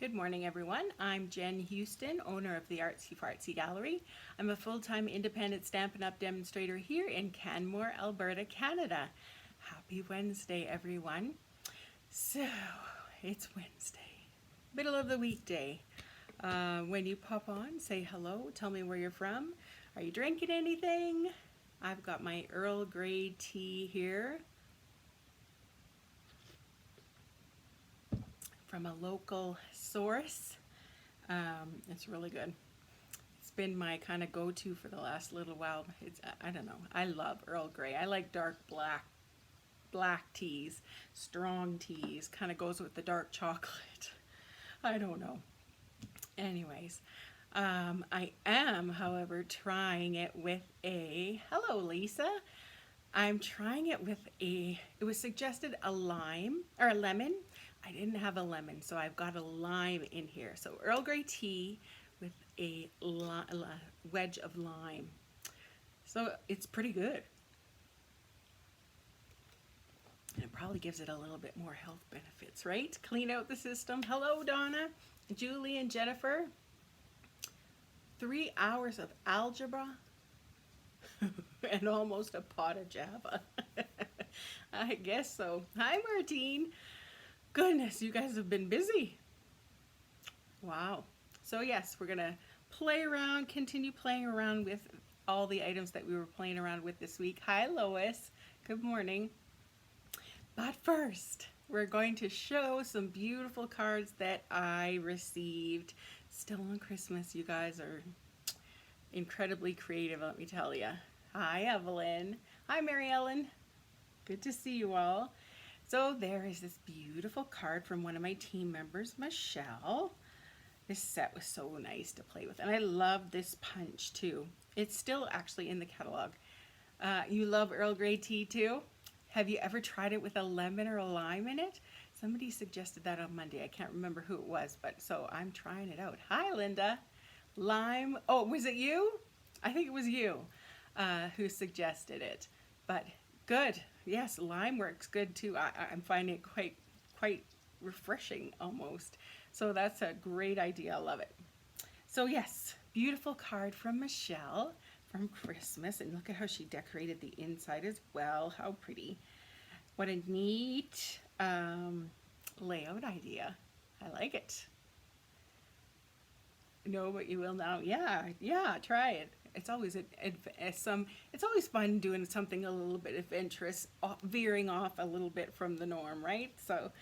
Good morning, everyone. I'm Jen Houston, owner of the Artsy Fartsy Gallery. I'm a full-time independent Stampin' Up! Demonstrator here in Canmore, Alberta, Canada. Happy Wednesday, everyone. So, it's Wednesday, middle of the weekday. When you pop on, say hello, tell me where you're from. Are you drinking anything? I've got my Earl Grey tea here from a local source. It's really good. It's been my kind of go-to for the last little while. I don't know. I love Earl Grey. I like dark black teas, strong teas. Kind of goes with the dark chocolate. I don't know. Anyways, I am, however, trying it with hello Lisa. I'm trying it with it was suggested a lime, or a lemon. I didn't have a lemon, so I've got a lime in here. So Earl Grey tea with a wedge of lime. So it's pretty good. And it probably gives it a little bit more health benefits, right? Clean out the system. Hello, Donna, Julie, and Jennifer. 3 hours of algebra and almost a pot of Java. I guess so. Hi, Martine. Goodness, you guys have been busy. Wow. So yes, we're gonna play around, continue playing around with all the items that we were playing around with this week. Hi, Lois. Good morning. But first, we're going to show some beautiful cards that I received still on Christmas. You guys are incredibly creative, let me tell you. Hi, Evelyn. Hi, Mary Ellen. Good to see you all. So there is this beautiful card from one of my team members, Michelle. This set was so nice to play with. And I love this punch too. It's still actually in the catalog. You love Earl Grey tea too? Have you ever tried it with a lemon or a lime in it? Somebody suggested that on Monday. I can't remember who it was, but so I'm trying it out. Hi, Linda. Lime. Oh, was it you? I think it was you who suggested it. But good. Yes, lime works good too. I'm finding it quite refreshing almost. So that's a great idea. I love it. So yes, beautiful card from Michelle from Christmas. And look at how she decorated the inside as well. How pretty. What a neat layout idea. I like it. No, but you will now. Yeah, try it. It's always it's always fun doing something a little bit adventurous, veering off a little bit from the norm, right? So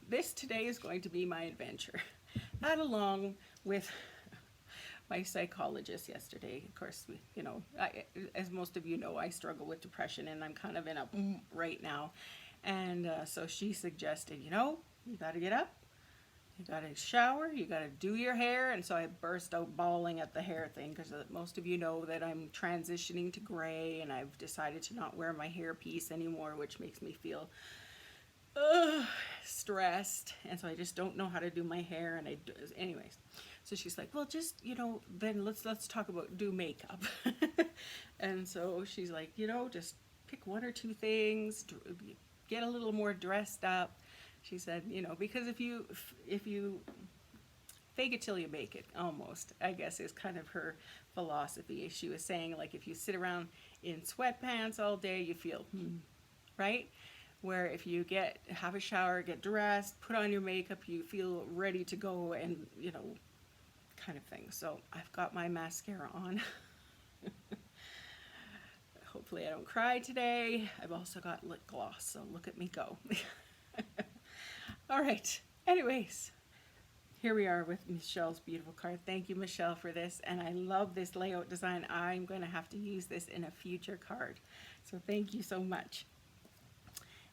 this today is going to be my adventure. That along with my psychologist yesterday. Of course, as most of you know, I struggle with depression and I'm kind of in a right now. And so she suggested, you got to get up, you got to shower, you got to do your hair. And so I burst out bawling at the hair thing because most of you know that I'm transitioning to gray and I've decided to not wear my hair piece anymore, which makes me feel stressed. And so I just don't know how to do my hair. And anyways, so she's like, well, just, then let's talk about do makeup. And so she's like, just pick one or two things, get a little more dressed up. She said, because if you fake it till you make it, almost, I guess is kind of her philosophy. She was saying, like, if you sit around in sweatpants all day, you feel, right? Where if you have a shower, get dressed, put on your makeup, you feel ready to go and, kind of thing. So I've got my mascara on. Hopefully I don't cry today. I've also got lip gloss, so look at me go. All right, anyways, here we are with Michelle's beautiful card. Thank you, Michelle, for this, and I love this layout design. I'm going to have to use this in a future card, so thank you so much.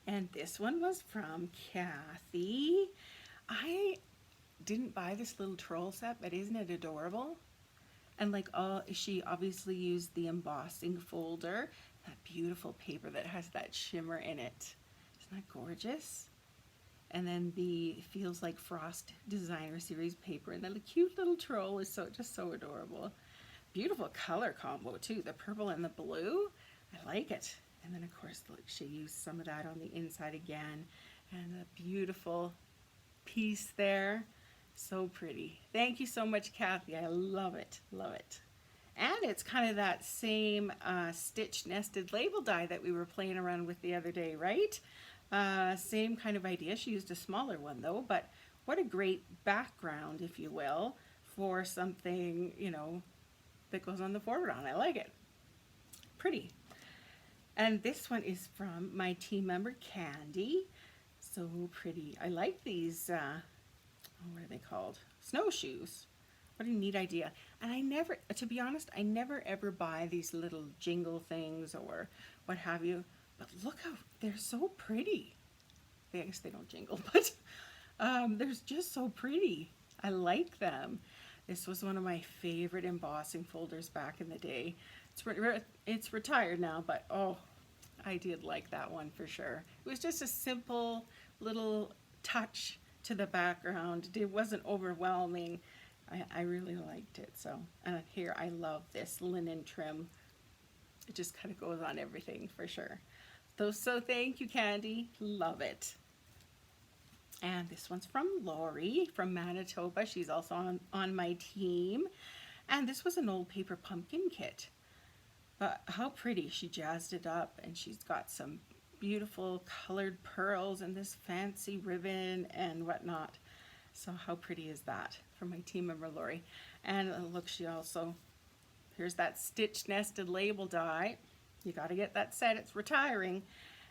And this one was from Kathy. I didn't buy this little troll set, but isn't it adorable? And she obviously used the embossing folder, that beautiful paper that has that shimmer in it. Isn't that gorgeous? And then the Feels Like Frost Designer Series paper, and the cute little troll is just so adorable. Beautiful color combo too, the purple and the blue. I like it. And then of course she used some of that on the inside again, and a beautiful piece there. So pretty. Thank you so much, Kathy. I love it. Love it. And it's kind of that same stitch nested label die that we were playing around with the other day, right? Same kind of idea. She used a smaller one though, but what a great background, if you will, for something, you know, that goes on the foreground. I like it. Pretty. And this one is from my team member, Candy. So pretty. I like these, what are they called? Snowshoes. What a neat idea. And I never, to be honest, I never ever buy these little jingle things or what have you. But look how, they're so pretty. I guess they don't jingle, but they're just so pretty. I like them. This was one of my favorite embossing folders back in the day. It's retired now, but oh, I did like that one for sure. It was just a simple little touch to the background. It wasn't overwhelming. I really liked it. So, and here I love this linen trim. It just kind of goes on everything for sure. So thank you, Candy. Love it. And this one's from Lori from Manitoba. She's also on my team. And this was an old paper pumpkin kit. But how pretty. She jazzed it up and she's got some beautiful colored pearls and this fancy ribbon and whatnot. So how pretty is that from my team member Lori? And look, she also, here's that stitch nested label die. You got to get that set, it's retiring.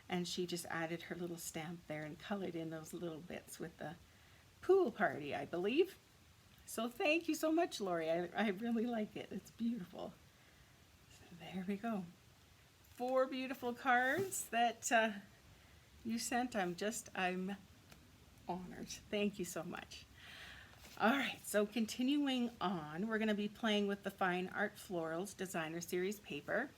And she just added her little stamp there and colored in those little bits with the pool party, I believe. So thank you so much, Lori. I really like it. It's beautiful. So there we go. 4 beautiful cards that you sent. I'm honored. Thank you so much. All right, so continuing on, we're going to be playing with the Fine Art Florals Designer Series paper.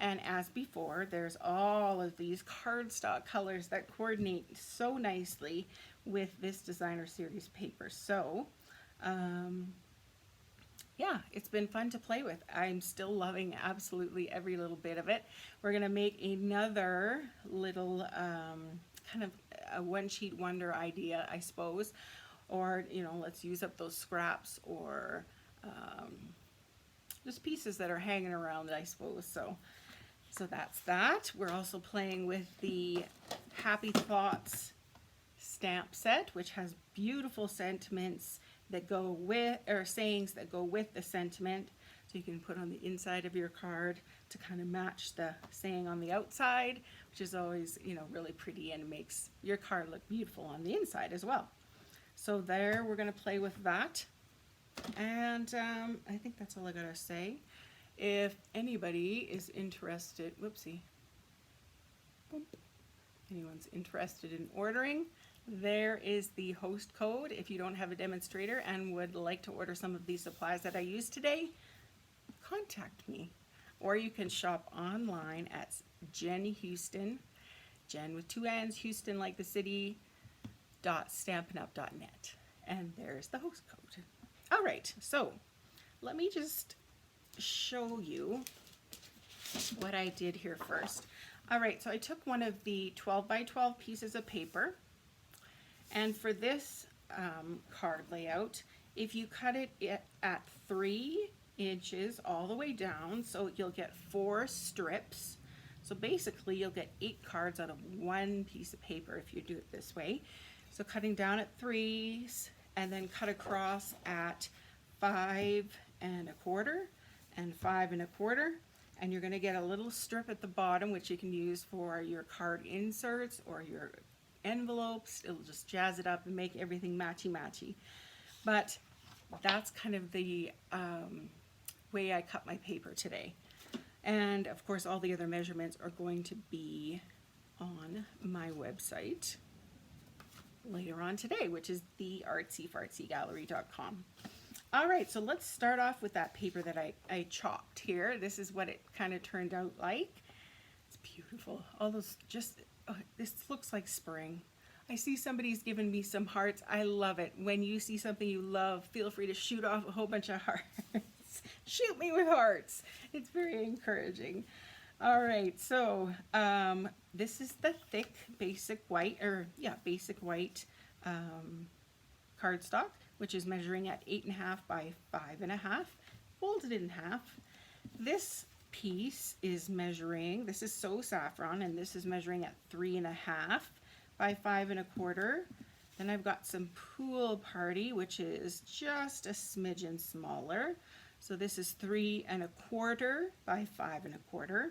And as before, there's all of these cardstock colors that coordinate so nicely with this Designer Series paper. So, yeah, it's been fun to play with. I'm still loving absolutely every little bit of it. We're going to make another little kind of a one-sheet wonder idea, I suppose. Or, you know, let's use up those scraps or just pieces that are hanging around, I suppose. So that's that. We're also playing with the Happy Thoughts stamp set, which has beautiful sentiments that go with, or sayings that go with the sentiment. So you can put on the inside of your card to kind of match the saying on the outside, which is always, you know, really pretty and makes your card look beautiful on the inside as well. So there, we're going to play with that. And I think that's all I got to say. If anybody is interested, whoopsie, anyone's interested in ordering, there is the host code. If you don't have a demonstrator and would like to order some of these supplies that I used today, contact me. Or you can shop online at Jen Houston, Jen with 2 N's, Houston like the city, .stampinup.net. And there's the host code. All right, so let me just show you what I did here first. All right, so I took one of the 12 by 12 pieces of paper, and for this card layout, if you cut it at 3 inches all the way down, so you'll get 4 strips. So basically you'll get 8 cards out of 1 piece of paper if you do it this way. So cutting down at 3s and then cut across at 5 1/4 and 5 1/4, and you're going to get a little strip at the bottom which you can use for your card inserts or your envelopes. It'll just jazz it up and make everything matchy-matchy. But that's kind of the way I cut my paper today. And of course all the other measurements are going to be on my website later on today, which is theartsyfartsygallery.com. All right, so let's start off with that paper that I chopped here. This is what it kind of turned out like. It's beautiful. All those just, oh, this looks like spring. I see somebody's given me some hearts. I love it. When you see something you love, feel free to shoot off a whole bunch of hearts. Shoot me with hearts. It's very encouraging. All right, so this is the thick basic white, basic white cardstock, which is measuring at 8.5 by 5.5, folded in half. This piece is measuring, this is So Saffron, and this is measuring at 3.5 by 5.25. Then I've got some Pool Party, which is just a smidgen smaller. So this is 3.25 by 5.25.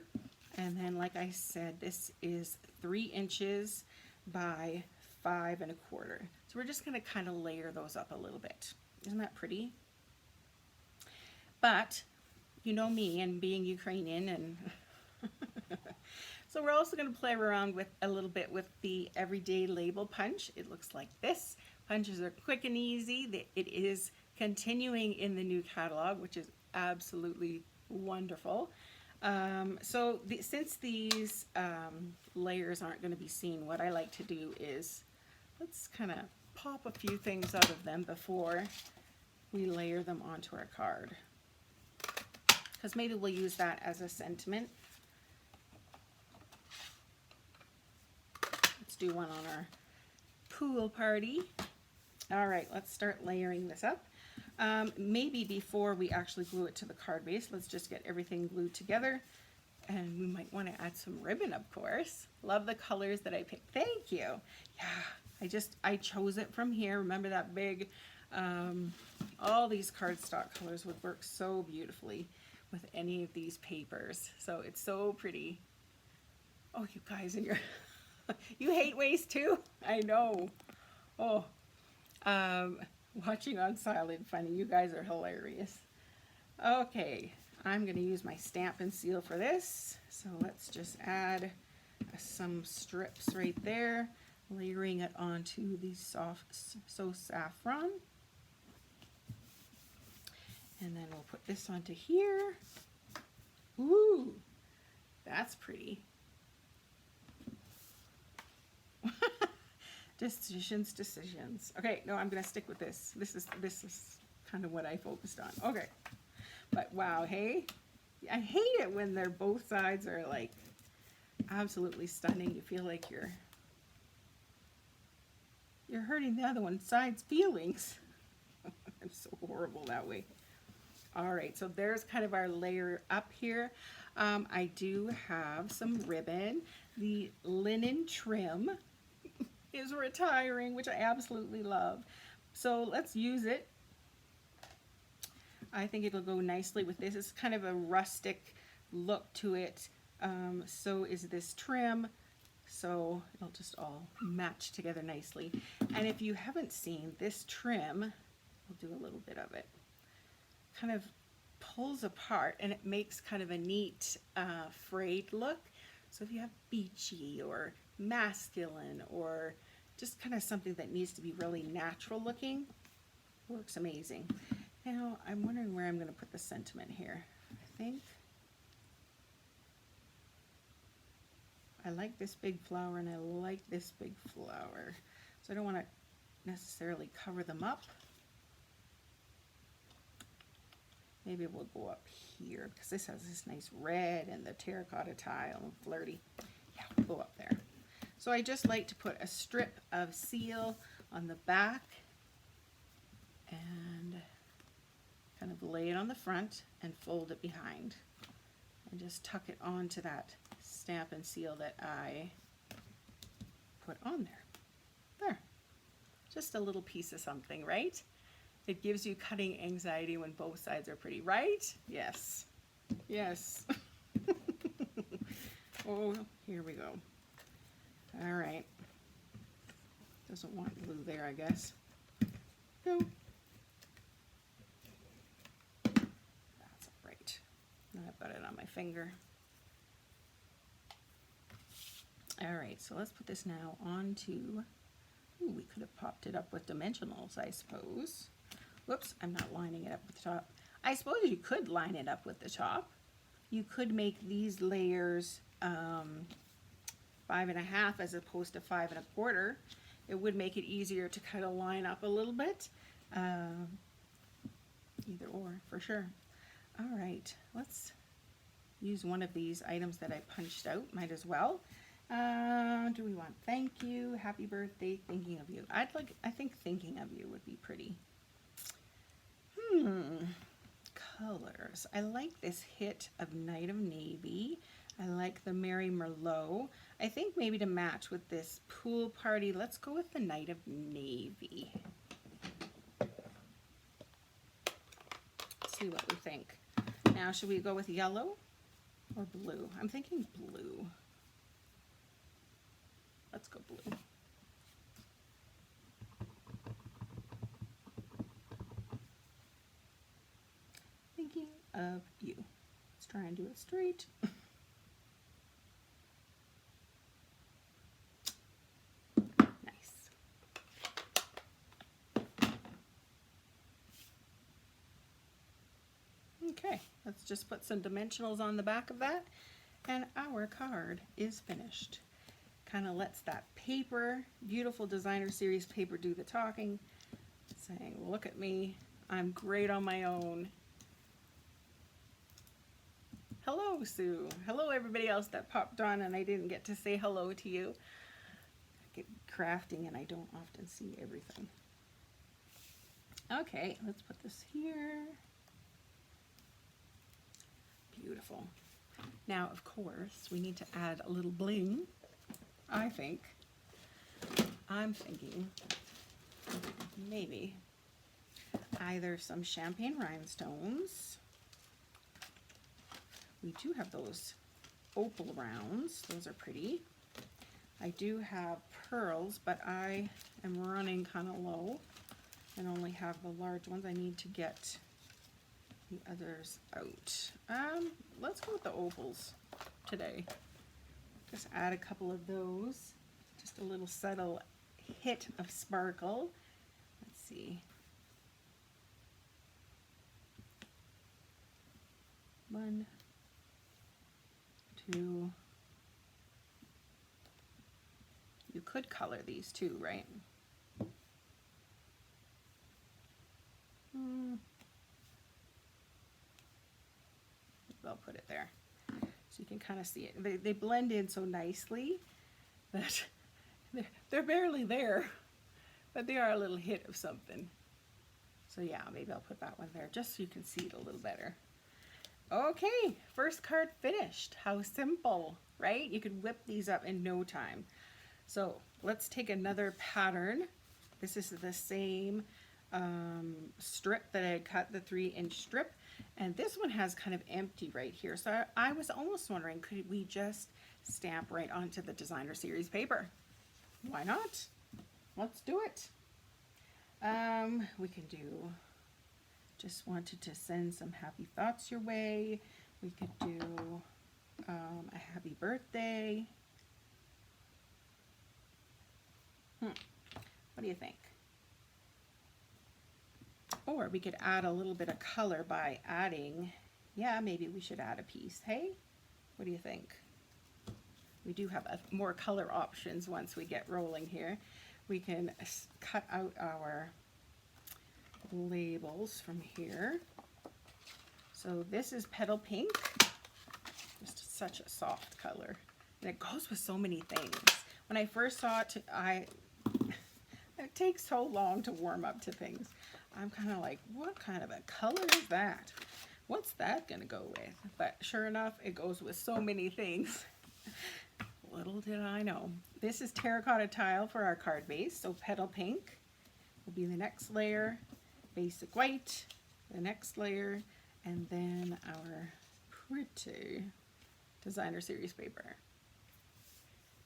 And then, like I said, this is 3 inches by 5.25. So we're just going to kind of layer those up a little bit. Isn't that pretty? But you know me and being Ukrainian, and so we're also going to play around with a little bit with the everyday label punch. It looks like this. Punches are quick and easy. It is continuing in the new catalog, which is absolutely wonderful. Since these layers aren't going to be seen, what I like to do is let's kind of pop a few things out of them before we layer them onto our card. Because maybe we'll use that as a sentiment. Let's do one on our Pool Party. All right, let's start layering this up. Maybe before we actually glue it to the card base, let's just get everything glued together. And we might want to add some ribbon, of course. Love the colors that I picked. Thank you. Yeah, I chose it from here. Remember that big, all these cardstock colors would work so beautifully with any of these papers. So it's so pretty. Oh, you guys, and you hate waste too? I know. Oh, watching on Silent Funny, you guys are hilarious. Okay, I'm going to use my stamp and seal for this. So let's just add some strips right there, layering it onto the soft So Saffron. And then we'll put this onto here. Ooh, that's pretty. Decisions. Okay, no, I'm gonna stick with this. This is kind of what I focused on. Okay, but wow, hey, I hate it when they're both sides are like absolutely stunning. You feel like you're hurting the other one side's feelings. I'm so horrible that way. All right, so there's kind of our layer up here. I do have some ribbon. The linen trim is retiring, which I absolutely love. So let's use it. I think it'll go nicely with this. It's kind of a rustic look to it. So is this trim. So it'll just all match together nicely. And if you haven't seen this trim, we'll do a little bit of it. Kind of pulls apart and it makes kind of a neat frayed look. So if you have beachy or masculine or just kind of something that needs to be really natural looking, works amazing. Now I'm wondering where I'm going to put the sentiment here. I think I like this big flower and I like this big flower. So I don't want to necessarily cover them up. Maybe we'll go up here because this has this nice red and the terracotta tile and flirty. Yeah, we'll go up there. So I just like to put a strip of seal on the back and kind of lay it on the front and fold it behind and just tuck it onto that stamp and seal that I put on there. There. Just a little piece of something, right? It gives you cutting anxiety when both sides are pretty, right? Yes. Yes. Oh, here we go. All right. Doesn't want glue there, I guess. No. That's all right. Now I've got it on my finger. All right, so let's put this now onto, ooh, we could have popped it up with dimensionals, I suppose. Whoops, I'm not lining it up with the top. I suppose you could line it up with the top. You could make these layers 5.5 as opposed to 5.25. It would make it easier to kind of line up a little bit. Either or, for sure. All right, let's use one of these items that I punched out, might as well. Do we want thank you, happy birthday, thinking of you? I think thinking of you would be pretty. Colors. I like this hit of Night of Navy. I like the Merry Merlot. I think maybe to match with this pool party, let's go with the Night of Navy. Let's see what we think. Now, should we go with yellow or blue? I'm thinking blue. Let's go blue. Thinking of you. Let's try and do it straight. Nice. Okay, let's just put some dimensionals on the back of that, and our card is finished. Kind of lets that paper, beautiful designer series paper, do the talking, saying, look at me, I'm great on my own. Hello, Sue. Hello, everybody else that popped on and I didn't get to say hello to you. I get crafting and I don't often see everything. Okay, let's put this here. Beautiful. Now, of course, we need to add a little bling. I think. I'm thinking maybe either some champagne rhinestones. We do have those opal rounds. Those are pretty. I do have pearls, but I am running kind of low and only have the large ones. I need to get the others out. Let's go with the opals today. Just add a couple of those. Just a little subtle hit of sparkle. Let's see. 1, 2. You could color these too, right? I'll put it there. So you can kind of see it. They blend in so nicely that they're barely there, but they are a little hit of something. So yeah, maybe I'll put that one there just so you can see it a little better. Okay, first card finished. How simple, right? You could whip these up in no time. So let's take another pattern. This is the same strip that I cut, the 3-inch strip. And this one has kind of empty right here. So I was almost wondering, could we just stamp right onto the designer series paper? Why not? Let's do it. We can do, just wanted to send some happy thoughts your way. We could do a happy birthday. What do you think? Or we could add a little bit of color by adding, yeah, maybe we should add a piece. Hey, what do you think? We do have more color options once we get rolling here. We can cut out our labels from here. So this is Petal Pink, just such a soft color. And it goes with so many things. When I first saw it, it takes so long to warm up to things. I'm kind of like, what kind of a color is that? What's that gonna go with? But sure enough, it goes with so many things. Little did I know. This is terracotta tile for our card base. So Petal Pink will be the next layer, basic white, the next layer, and then our pretty designer series paper.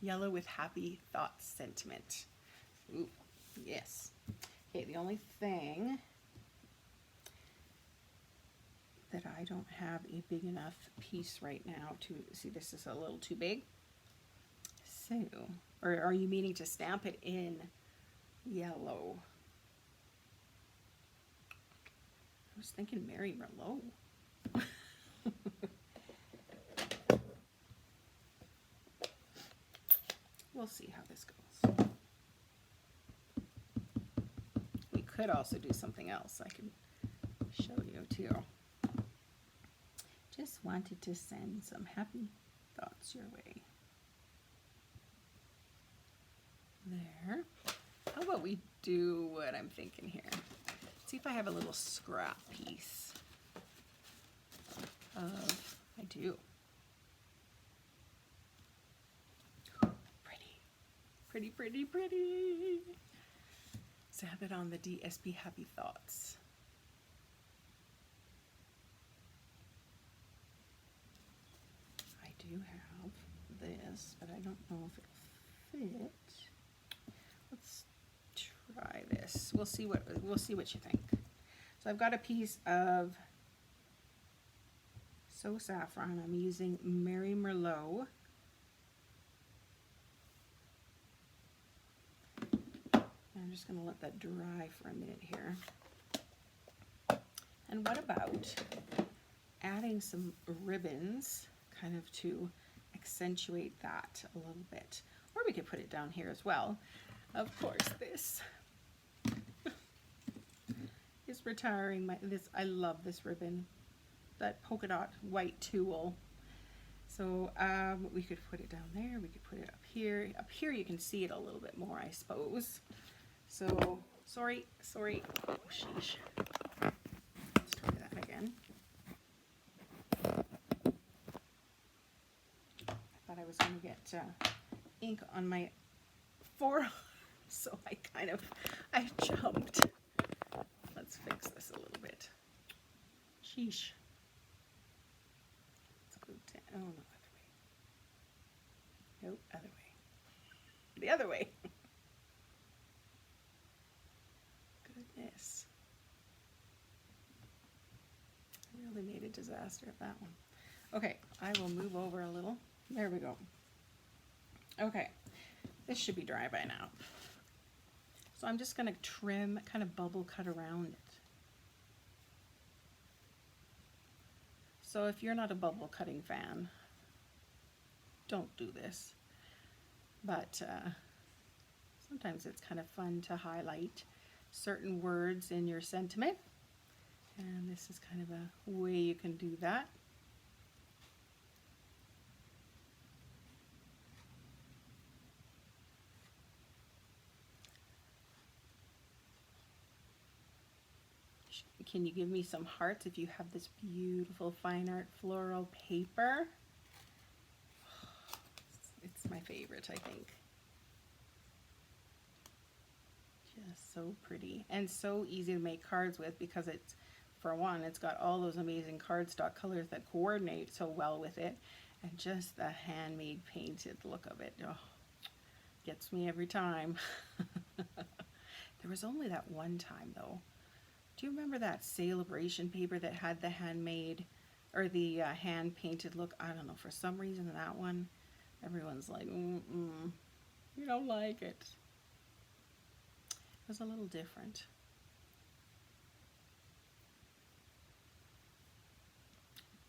Yellow with happy thoughts sentiment. Ooh, yes. Okay, the only thing that I don't have a big enough piece right now to see, this is a little too big. So, or are you meaning to stamp it in yellow? I was thinking Merry Merlot. We'll see how this goes. We could also do something else I can show you too. Just wanted to send some happy thoughts your way. there. How about we do what I'm thinking here? See if I have a little scrap piece of, I do. Pretty, pretty, pretty. Zap it on the DSP Happy Thoughts. I do have this, but I don't know if it'll fit. Let's try this. We'll see what you think. So I've got a piece of So Saffron. I'm using Mary Merlot. I'm just going to let that dry for a minute here. And what about adding some ribbons kind of to accentuate that a little bit? Or we could put it down here as well. Of course, this is retiring this. I love this ribbon, that polka dot white tulle. So we could put it down there. We could put it up here. Up here you can see it a little bit more, I suppose. So, sorry. Oh, sheesh. Let's try that again. I thought I was going to get ink on my forearm, so I jumped. Let's fix this a little bit. Sheesh. Let's go down. Oh, no, other way. Nope, other way. The other way. Goodness. I really made a disaster of that one. Okay, I will move over a little. There we go. Okay, this should be dry by now. So I'm just going to trim, kind of bubble cut around it. So if you're not a bubble cutting fan, don't do this. But sometimes it's kind of fun to highlight certain words in your sentiment. And this is kind of a way you can do that. Can you give me some hearts if you have this beautiful fine art floral paper? It's my favorite, I think. Just so pretty and so easy to make cards with, because it's, for one, it's got all those amazing cardstock colors that coordinate so well with it, and just the handmade painted look of it. Oh, gets me every time. There was only that one time though. Do you remember that celebration paper that had the handmade or the hand painted look? I don't know, for some reason that one, everyone's like, you don't like it. It was a little different.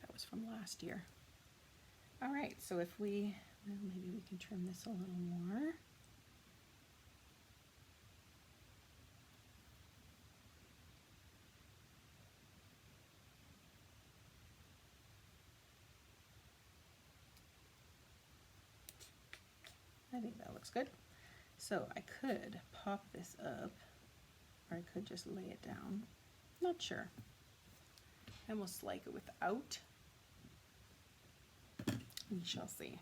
That was from last year. All right, so if we, well, maybe we can trim this a little more. I think that looks good. So I could pop this up, or I could just lay it down. Not sure. I almost like it without. We shall see.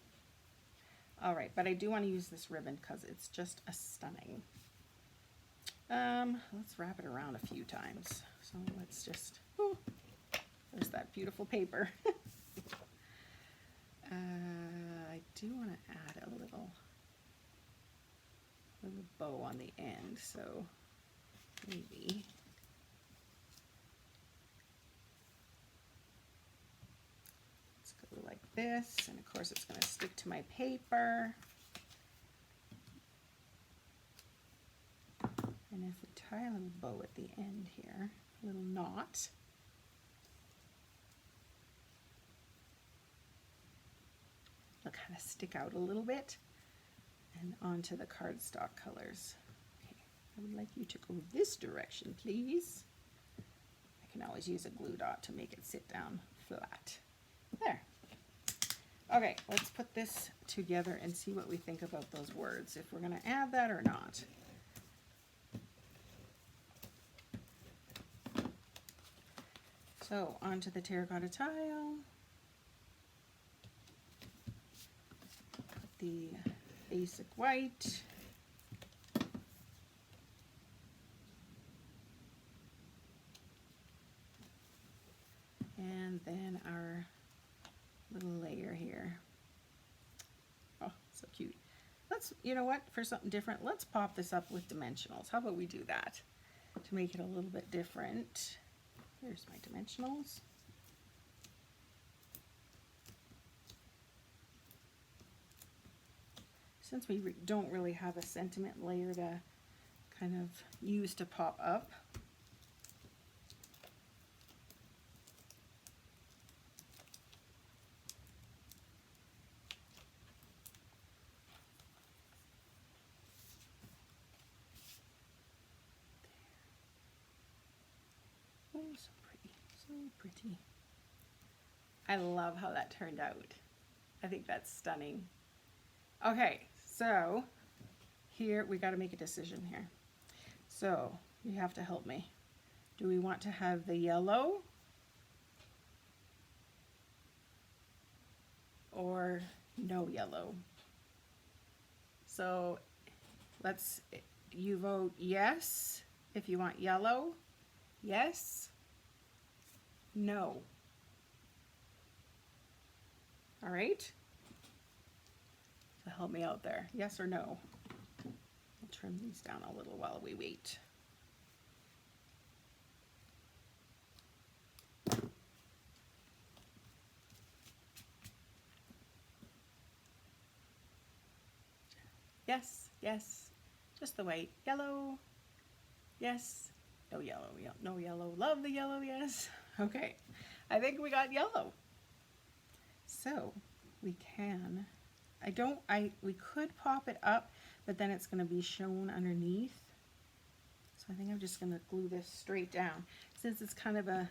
All right, but I do want to use this ribbon because it's just a stunning. Let's wrap it around a few times. So let's just, oh, there's that beautiful paper. I do want to add a little bow on the end, so maybe let's go like this, and of course it's going to stick to my paper. And if we tie a little bow at the end here, a little knot, it'll kind of stick out a little bit and onto the cardstock colors. Okay, I would like you to go this direction, please. I can always use a glue dot to make it sit down flat. There. Okay, let's put this together and see what we think about those words, if we're going to add that or not. So onto the terracotta tile. Put the basic white. And then our little layer here. Oh, so cute. Let's, you know what, for something different, let's pop this up with dimensionals. How about we do that to make it a little bit different? Here's my dimensionals. Since we don't really have a sentiment layer to kind of use to pop up, oh, so pretty, so pretty. I love how that turned out. I think that's stunning. Okay, so here we got to make a decision here. So you have to help me. Do we want to have the yellow or no yellow? So you vote yes if you want yellow, yes, no. All right? So help me out there. Yes or no? I'll trim these down a little while we wait. Yes, yes, just the white. Yellow, yes, no yellow, no yellow. Love the yellow, yes. Okay, I think we got yellow. So we can, we could pop it up, but then it's gonna be shown underneath. So I think I'm just gonna glue this straight down. Since it's kind of a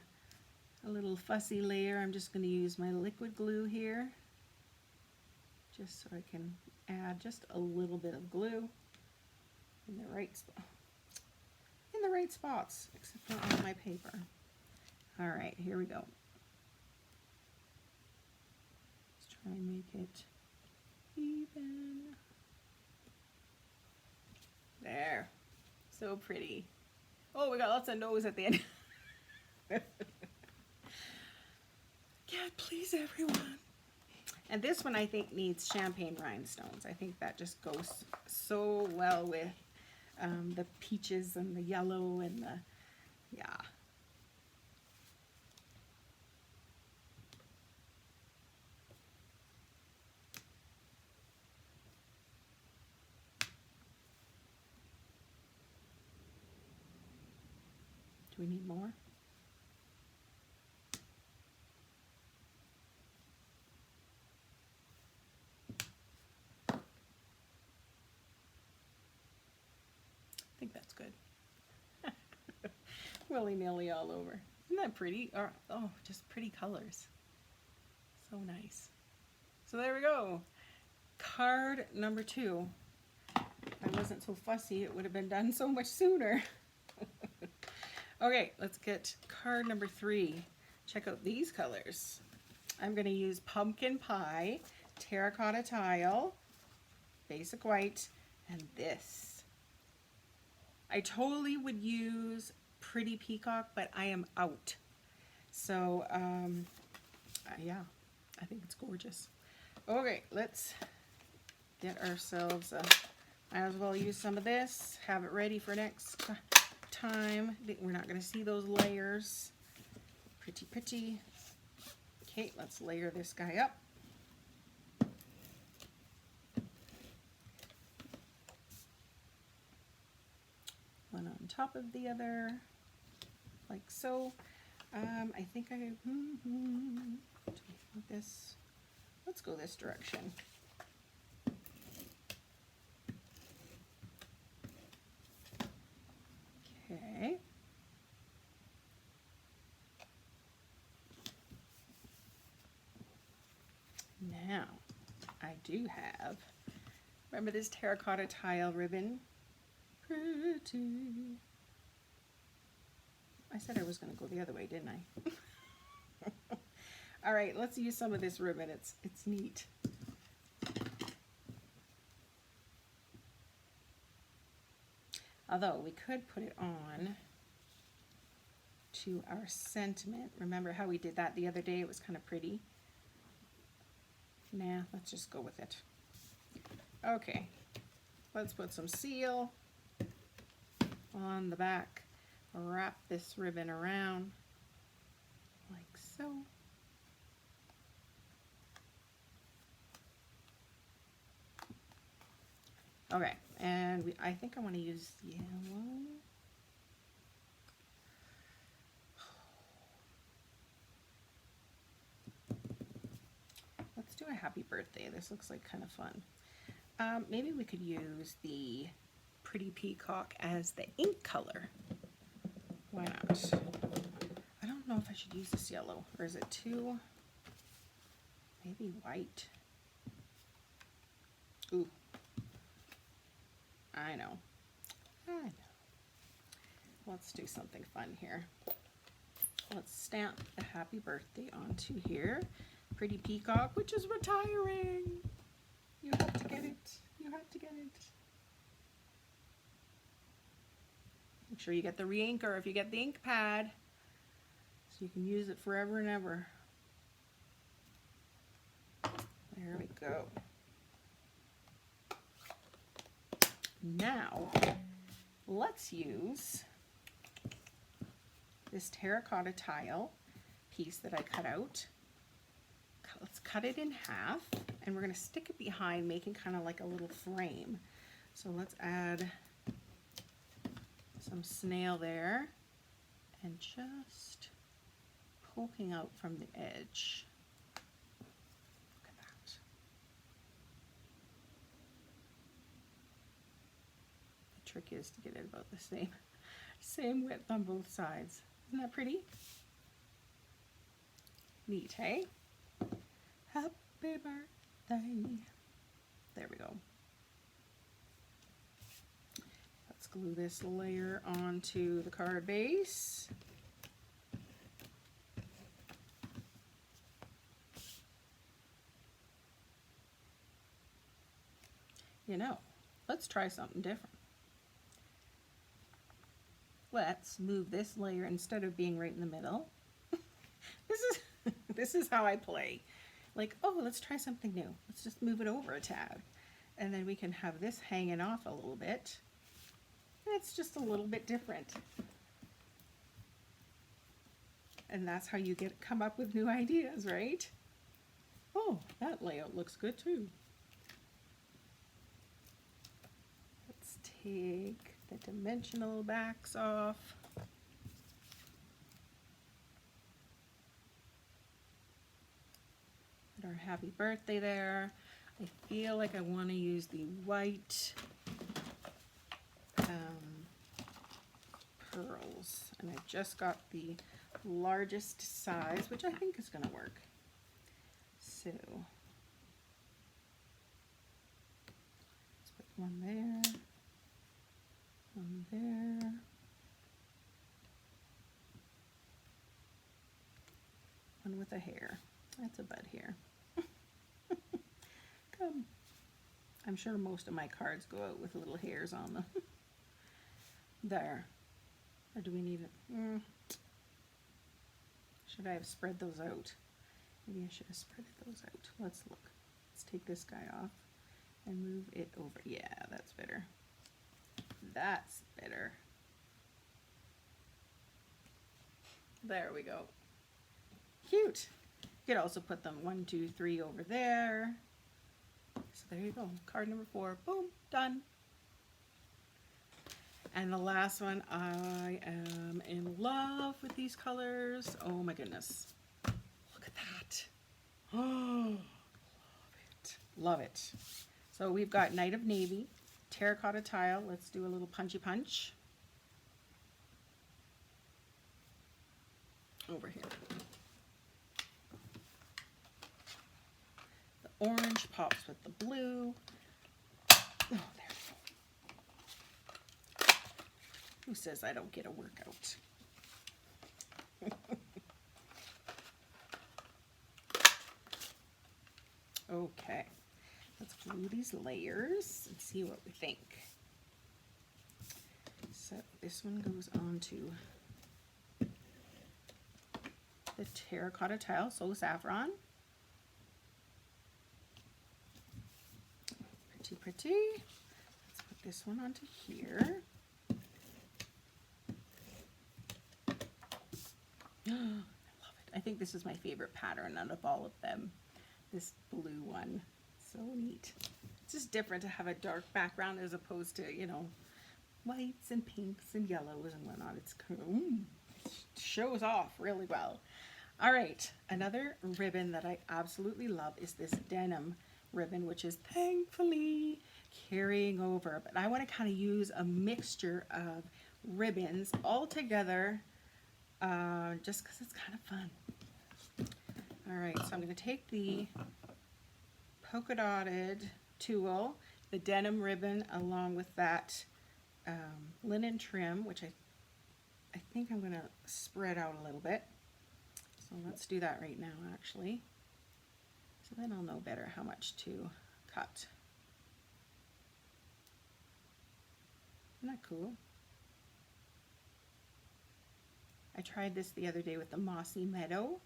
little fussy layer, I'm just gonna use my liquid glue here, just so I can add just a little bit of glue in the right spot, in the right spots, except for on my paper. All right, here we go. Let's try and make it even. There, so pretty. Oh, we got lots of nose at the end. Can't please everyone. And this one I think needs champagne rhinestones. I think that just goes so well with the peaches and the yellow and the, yeah. Do we need more? I think that's good. Willy-nilly all over. Isn't that pretty? Or, oh, just pretty colors. So nice. So there we go. Card number 2. If I wasn't so fussy, it would have been done so much sooner. Okay, let's get card number 3. Check out these colors. I'm going to use pumpkin pie, terracotta tile, basic white, and this. I totally would use pretty peacock, but I am out. So, yeah, I think it's gorgeous. Okay, let's get ourselves might as well use some of this, have it ready for next time. We're not going to see those layers. Pretty, pretty. Okay, let's layer this guy up. One on top of the other, like so. I think I this. Let's go this direction. Okay. Now do have. Remember this terracotta tile ribbon? Pretty. I said I was going to go the other way, didn't I? All right, let's use some of this ribbon. It's neat. Although we could put it on to our sentiment. Remember how we did that the other day? It was kind of pretty. Nah, let's just go with it. Okay, let's put some seal on the back. Wrap this ribbon around like so. Okay, and I think I want to use yellow. Let's do a happy birthday. This looks like kind of fun. Maybe we could use the pretty peacock as the ink color. Why not? I don't know if I should use this yellow, or is it too, maybe white? Ooh. I know. Let's do something fun here. Let's stamp the happy birthday onto here. Pretty peacock, which is retiring. You have to get it. You have to get it. Make sure you get the re-inker if you get the ink pad, so you can use it forever and ever. There we go. Now, let's use this terracotta tile piece that I cut out. Let's cut it in half, and we're going to stick it behind, making kind of like a little frame. So let's add some snail there, and just poking out from the edge. Look at that. The trick is to get it about the same width on both sides. Isn't that pretty? Neat, hey? Happy birthday. There we go. Let's glue this layer onto the card base. You know, let's try something different. Let's move this layer instead of being right in the middle. This is how I play. Like, oh, let's try something new. Let's just move it over a tad. And then we can have this hanging off a little bit. And it's just a little bit different. And that's how you come up with new ideas, right? Oh, that layout looks good too. Let's take the dimensional backs off. Put our happy birthday there. I feel like I want to use the white pearls, and I just got the largest size, which I think is going to work. So let's put one there, one there, one with a hair. That's a bud hair. Come. I'm sure most of my cards go out with little hairs on them. There. Or do we need it? Should I have spread those out? Maybe I should have spread those out. Let's look. Let's take this guy off and move it over. Yeah, that's better. That's better. There we go. Cute. You could also put them 1, 2, 3 over there. So there you go. Card number 4. Boom. Done. And the last one, I am in love with these colors. Oh my goodness. Look at that. Oh, love it. Love it. So we've got Night of Navy, terracotta tile. Let's do a little punchy punch. Over here. The orange pops with the blue. Oh, there we go. Who says I don't get a workout? Okay, let's glue these layers and see what we think. So this one goes on to the terracotta tile, so saffron. Pretty, pretty. Let's put this one onto here. I love it. I think this is my favorite pattern out of all of them. This blue one, so neat. It's just different to have a dark background as opposed to, you know, whites and pinks and yellows and whatnot. It's cool. It shows off really well. All right, another ribbon that I absolutely love is this denim ribbon, which is thankfully carrying over. But I want to kind of use a mixture of ribbons all together, just because it's kind of fun. All right, so I'm going to take the polka dotted tulle, the denim ribbon, along with that linen trim, which I think I'm going to spread out a little bit. So let's do that right now, actually. So then I'll know better how much to cut. Isn't that cool? I tried this the other day with the Mossy Meadow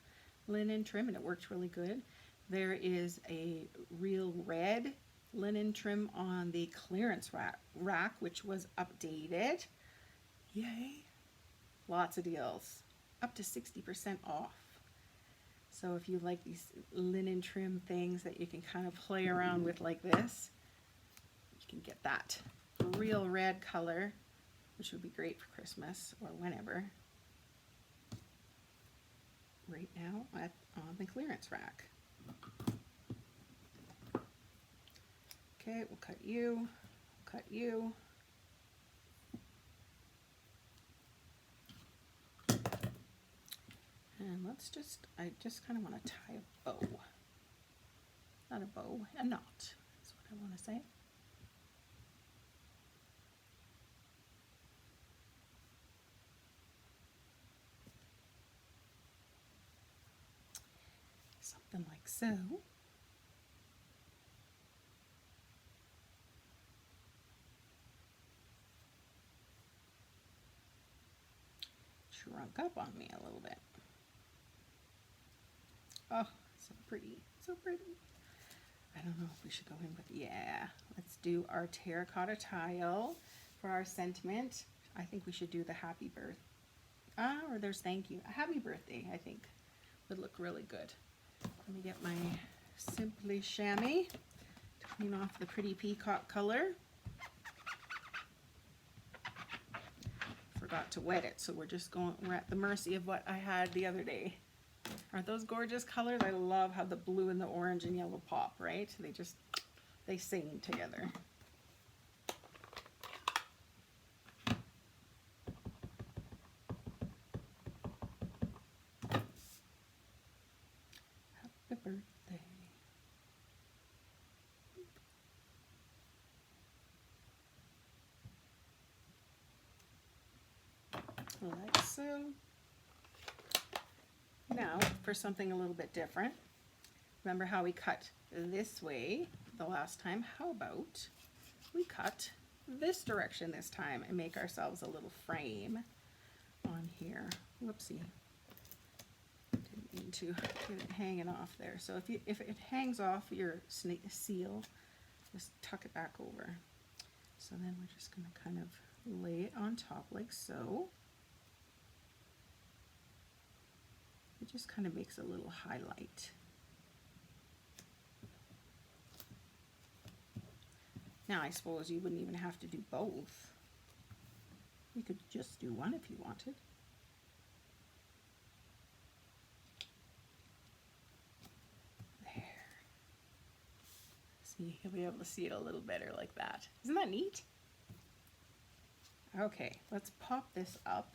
linen trim and it worked really good. There is a real red linen trim on the clearance rack, which was updated. Yay! Lots of deals, up to 60% off. So if you like these linen trim things that you can kind of play around with like this, you can get that real red color, which would be great for Christmas or whenever. Right now on the clearance rack. Okay, we'll cut you, cut you. And let's just, I just kind of want to tie a bow. Not a bow, a knot is what I want to say. Something like so. Shrunk up on me a little bit. Oh, so pretty, so pretty. I don't know if we should go in with, yeah, let's do our terracotta tile for our sentiment. I think we should do the happy birthday. Or there's thank you. A happy birthday, I think, would look really good. Let me get my Simply chamois to clean off the pretty peacock color. Forgot to wet it, so we're at the mercy of what I had the other day. Aren't those gorgeous colors? I love how the blue and the orange and yellow pop, right? They sing together. Happy birthday. Like so. Now, for something a little bit different, remember how we cut this way the last time? How about we cut this direction this time and make ourselves a little frame on here. Whoopsie. Didn't mean to get it hanging off there. So if it hangs off your seal, just tuck it back over. So then we're just going to kind of lay it on top like so. It just kind of makes a little highlight. Now I suppose you wouldn't even have to do both. You could just do one if you wanted. There. See, you'll be able to see it a little better like that. Isn't that neat? Okay, let's pop this up.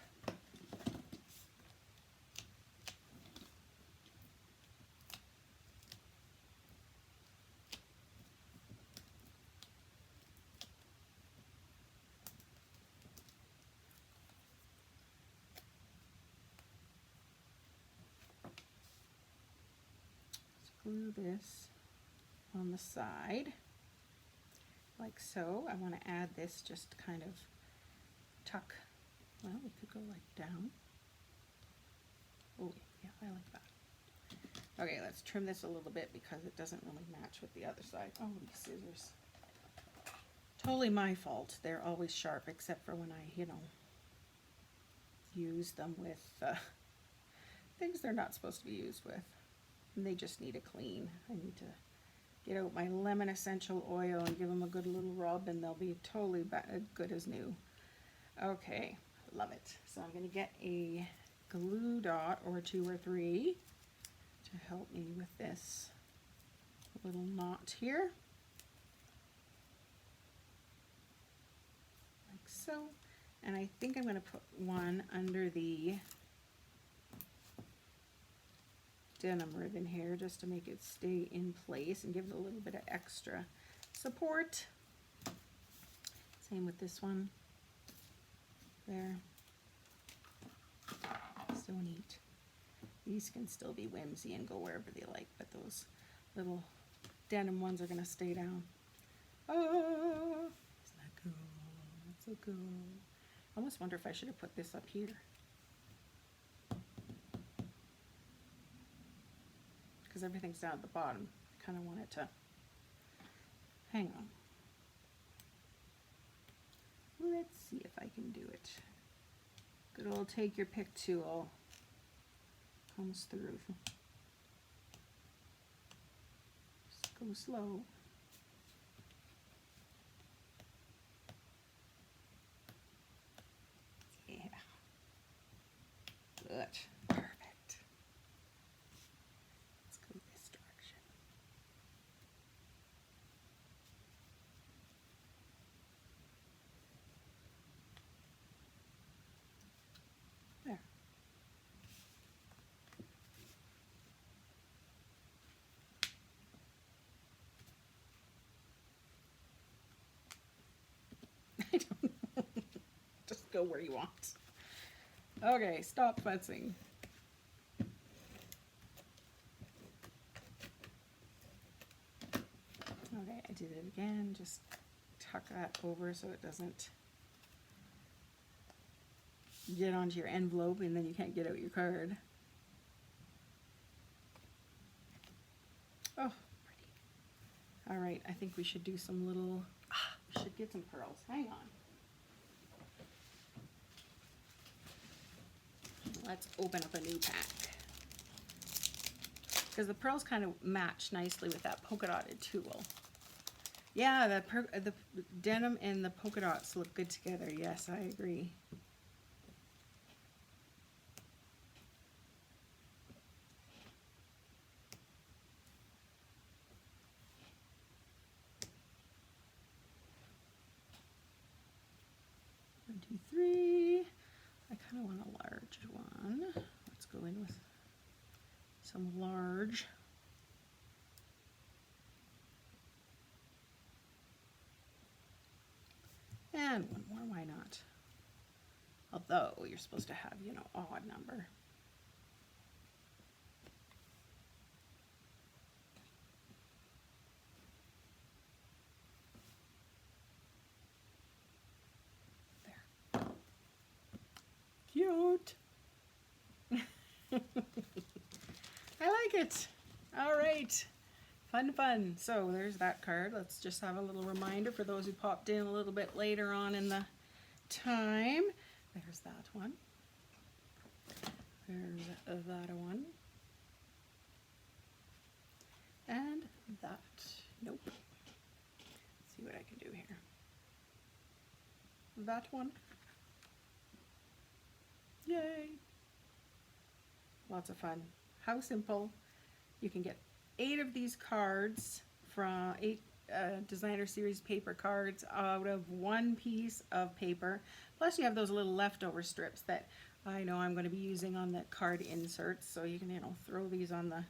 glue this on the side like so. I want to add this just kind of tuck. Well, we could go like down. Oh, yeah, I like that. Okay, let's trim this a little bit because it doesn't really match with the other side. Oh, these scissors. Totally my fault. They're always sharp except for when I, use them with things they're not supposed to be used with. And they just need a clean. I need to get out my lemon essential oil and give them a good little rub, and they'll be totally good as new. Okay, love it. So I'm going to get a glue dot or 2 or 3 to help me with this little knot here. Like so. And I think I'm going to put one under the denim ribbon here just to make it stay in place and give it a little bit of extra support. Same with this one. There. So neat. These can still be whimsy and go wherever they like, but those little denim ones are going to stay down. Oh, isn't that cool? That's so cool. I almost wonder if I should have put this up here. Because everything's down at the bottom. I kind of want it to hang on. Let's see if I can do it. Good old take your pick tool comes through. Just go slow. Yeah. Good. Perfect. Let's go this direction. There. I don't know. Just go where you want. Okay, stop fussing. Okay, I did it again. Just tuck that over so it doesn't get onto your envelope and then you can't get out your card. Oh, pretty. All right, I think we should do some little, we should get some pearls. Hang on. Let's open up a new pack. Because the pearls kind of match nicely with that polka dotted tulle. Yeah, the denim and the polka dots look good together. Yes, I agree. One, two, three. I kind of want a large one. Let's go in with some large. And one more, why not? Although you're supposed to have, odd number. There. Cute. I like it. All right. Fun. So there's that card. Let's just have a little reminder for those who popped in a little bit later on in the time. There's that one. There's that one. And that. Nope. Let's see what I can do here. That one. Yay. Lots of fun. How simple. You can get 8 of these cards from 8 designer series paper cards out of 1 piece of paper. Plus you have those little leftover strips that I know I'm going to be using on the card inserts. So you can, throw these on the,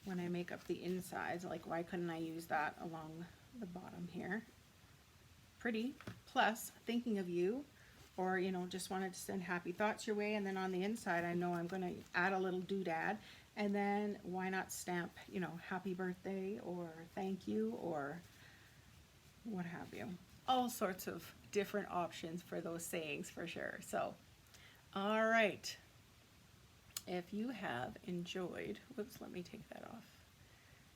when I make up the insides. Like, why couldn't I use that along the bottom here? Pretty. Plus, thinking of you, or just wanted to send happy thoughts your way. And then on the inside, I know I'm going to add a little doodad And then why not stamp, you know, happy birthday or thank you or what have you. All sorts of different options for those sayings for sure. So, all right. If you have enjoyed, whoops, let me take that off.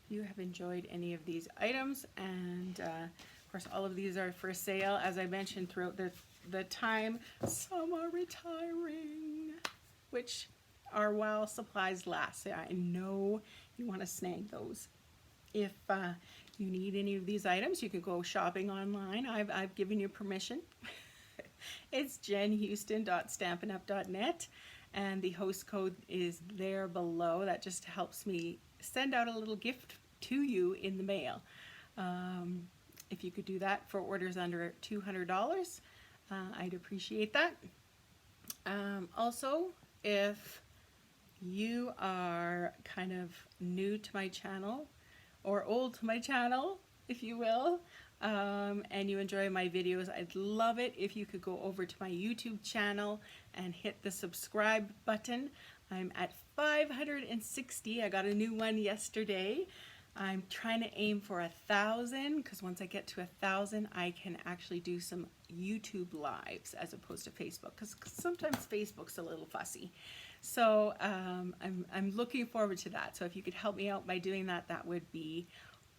If you have enjoyed any of these items, and of course, all of these are for sale, as I mentioned throughout the time, some are retiring, which are while supplies last. So I know you want to snag those. If you need any of these items, you can go shopping online. I've given you permission. It's jenhouston.stampinup.net, and the host code is there below. That just helps me send out a little gift to you in the mail. If you could do that for orders under $200, I'd appreciate that. Also, if you are kind of new to my channel, or old to my channel, if you will, and you enjoy my videos, I'd love it if you could go over to my YouTube channel and hit the subscribe button. I'm at 560. I got a new one yesterday. I'm trying to aim for 1,000, because once I get to 1,000, I can actually do some YouTube lives as opposed to Facebook, because sometimes Facebook's a little fussy. So I'm looking forward to that. So if you could help me out by doing that, that would be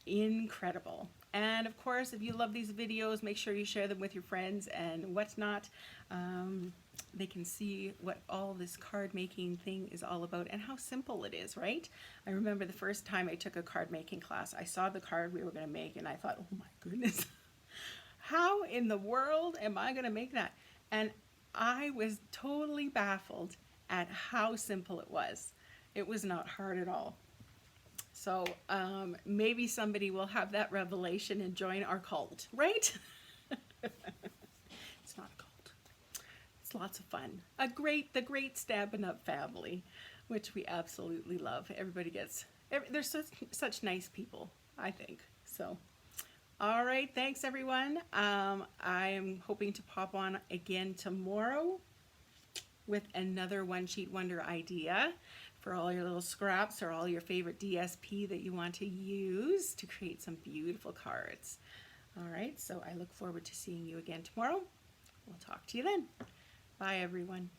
incredible. And of course, if you love these videos, make sure you share them with your friends and whatnot. They can see what all this card making thing is all about and how simple it is, right? I remember the first time I took a card making class, I saw the card we were going to make and I thought, oh my goodness, how in the world am I going to make that? And I was totally baffled at how simple it was. It was not hard at all. So maybe somebody will have that revelation and join our cult, right? It's not a cult. It's lots of fun. The great Stampin' Up! Family, which we absolutely love. Everybody gets, they're such nice people, I think. So, all right, thanks everyone. I am hoping to pop on again tomorrow with another One Sheet Wonder idea for all your little scraps or all your favorite DSP that you want to use to create some beautiful cards. All right, so I look forward to seeing you again tomorrow. We'll talk to you then. Bye, everyone.